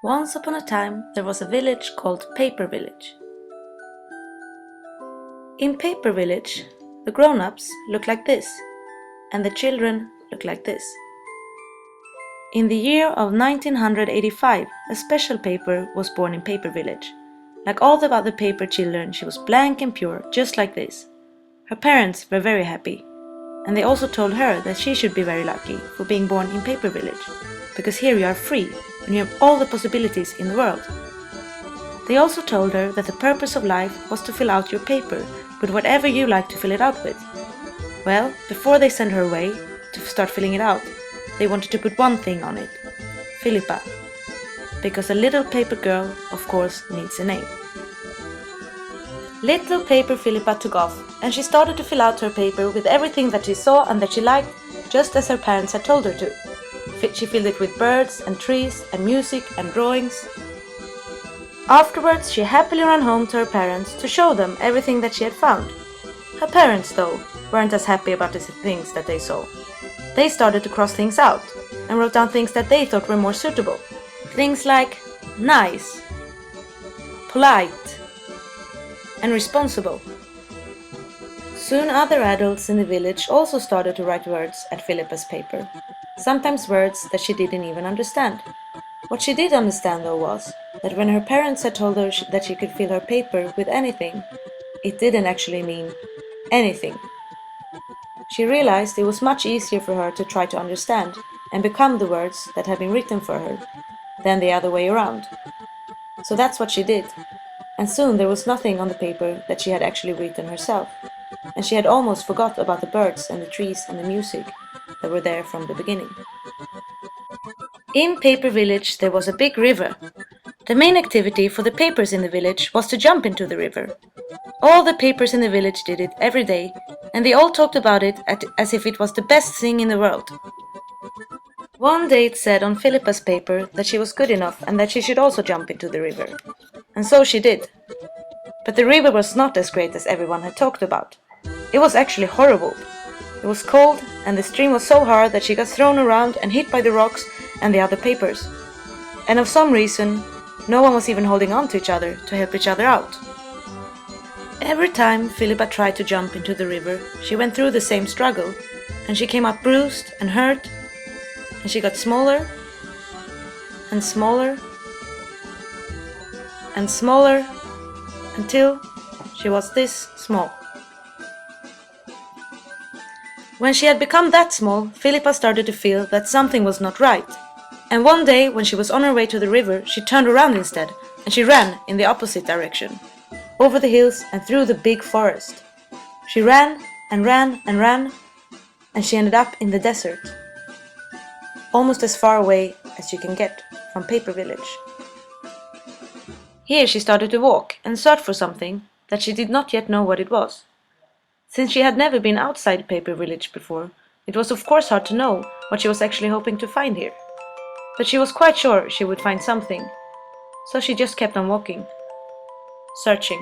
Once upon a time, there was a village called Papervillage. In Papervillage, the grown-ups look like this, and the children look like this. In the year of 1985, a special paper was born in Papervillage. Like all the other paper children, she was blank and pure, just like this. Her parents were very happy, and they also told her that she should be very lucky for being born in Papervillage, because here you are free and you have all the possibilities in the world. They also told her that the purpose of life was to fill out your paper with whatever you like to fill it out with. Well, before they sent her away to start filling it out, they wanted to put one thing on it: Filippa, because a little paper girl, of course, needs a name. Little paper Filippa took off, and she started to fill out her paper with everything that she saw and that she liked, just as her parents had told her to. She filled it with birds and trees and music and drawings. Afterwards, she happily ran home to her parents to show them everything that she had found. Her parents, though, weren't as happy about the things that they saw. They started to cross things out and wrote down things that they thought were more suitable. Things like nice, polite, and responsible. Soon other adults in the village also started to write words at Filippa's paper. Sometimes words that she didn't even understand. What she did understand, though, was that when her parents had told her that she could fill her paper with anything, it didn't actually mean anything. She realized it was much easier for her to try to understand and become the words that had been written for her than the other way around. So that's what she did, and soon there was nothing on the paper that she had actually written herself, and she had almost forgot about the birds and the trees and the music that were there from the beginning. In Papervillage there was a big river. The main activity for the papers in the village was to jump into the river. All the papers in the village did it every day, and they all talked about it as if it was the best thing in the world. One day it said on Filippa's paper that she was good enough and that she should also jump into the river. And so she did. But the river was not as great as everyone had talked about. It was actually horrible. It was cold, and the stream was so hard that she got thrown around and hit by the rocks and the other papers. And of some reason, no one was even holding on to each other to help each other out. Every time Filippa tried to jump into the river, she went through the same struggle, and she came up bruised and hurt, and she got smaller and smaller and smaller until she was this small. When she had become that small, Filippa started to feel that something was not right. And one day, when she was on her way to the river, she turned around instead, and she ran in the opposite direction, over the hills and through the big forest. She ran and ran and ran, and she ended up in the desert, almost as far away as you can get from Papervillage. Here she started to walk and search for something that she did not yet know what it was. Since she had never been outside Papervillage before, it was of course hard to know what she was actually hoping to find here. But she was quite sure she would find something, so she just kept on walking, searching.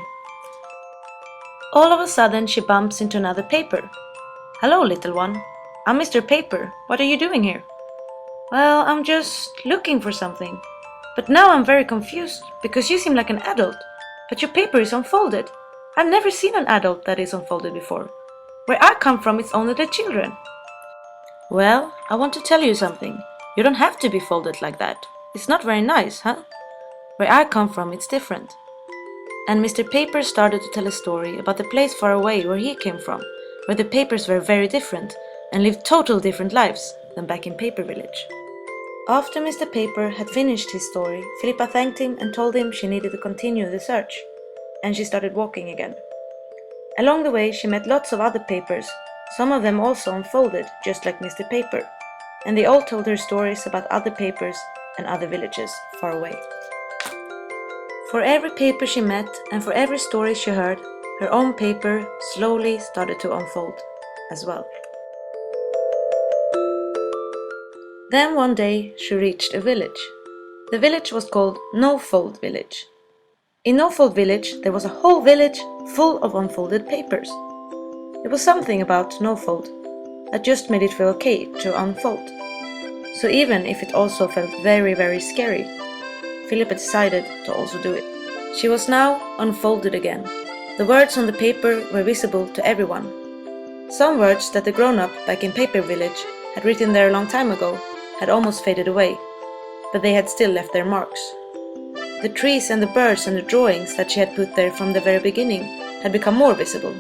All of a sudden she bumps into another paper. "Hello, little one. I'm Mr. Paper. What are you doing here?" "Well, I'm just looking for something. But now I'm very confused, because you seem like an adult, but your paper is unfolded. I've never seen an adult that is unfolded before. Where I come from, it's only the children." "Well, I want to tell you something. You don't have to be folded like that. It's not very nice, huh? Where I come from, it's different." And Mr. Paper started to tell a story about the place far away where he came from, where the papers were very different and lived total different lives than back in Papervillage. After Mr. Paper had finished his story, Filippa thanked him and told him she needed to continue the search, and she started walking again. Along the way she met lots of other papers, some of them also unfolded, just like Mr. Paper, and they all told her stories about other papers and other villages far away. For every paper she met and for every story she heard, her own paper slowly started to unfold as well. Then one day she reached a village. The village was called No-Fold Village. In No-Fold Village there was a whole village full of unfolded papers. It was something about No-Fold that just made it feel okay to unfold. So even if it also felt very, very scary, Filippa decided to also do it. She was now unfolded again. The words on the paper were visible to everyone. Some words that the grown-up back in Papervillage had written there a long time ago had almost faded away, but they had still left their marks. The trees and the birds and the drawings that she had put there from the very beginning had become more visible.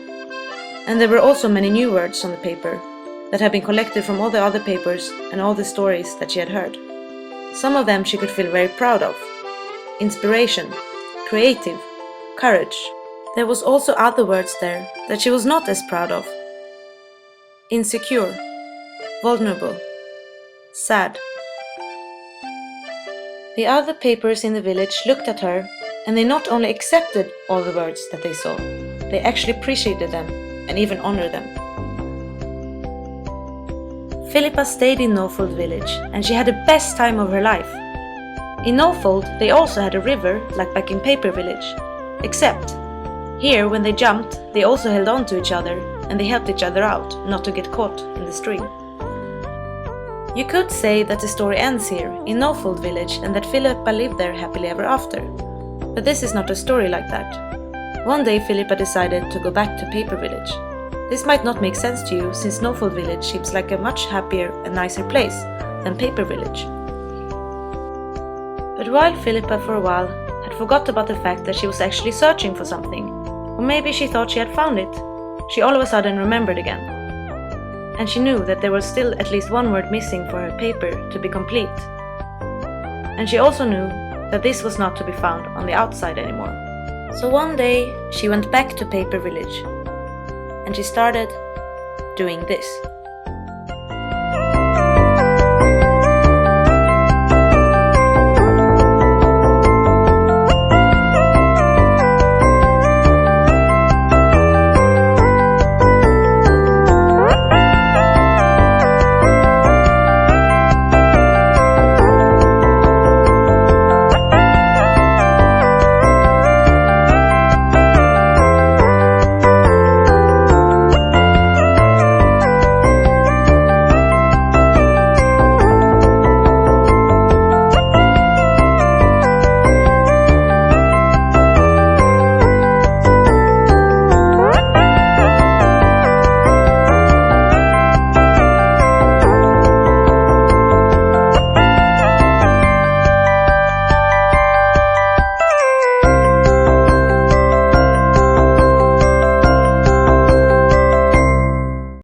And there were also many new words on the paper that had been collected from all the other papers and all the stories that she had heard. Some of them she could feel very proud of. Inspiration, creative, courage. There was also other words there that she was not as proud of. Insecure, vulnerable, sad. The other papers in the village looked at her, and they not only accepted all the words that they saw, they actually appreciated them and even honored them. Filippa stayed in Knowfold village, and she had the best time of her life. In Knowfold they also had a river like back in Papervillage, except here when they jumped they also held on to each other and they helped each other out not to get caught in the stream. You could say that the story ends here in Knowfold village and that Filippa lived there happily ever after, but this is not a story like that. One day Filippa decided to go back to Papervillage. This might not make sense to you since Knowfold village seems like a much happier and nicer place than Papervillage. But while Filippa for a while had forgot about the fact that she was actually searching for something, or maybe she thought she had found it, she all of a sudden remembered again. And she knew that there was still at least one word missing for her paper to be complete. And she also knew that this was not to be found on the outside anymore. So one day she went back to Papervillage and she started doing this.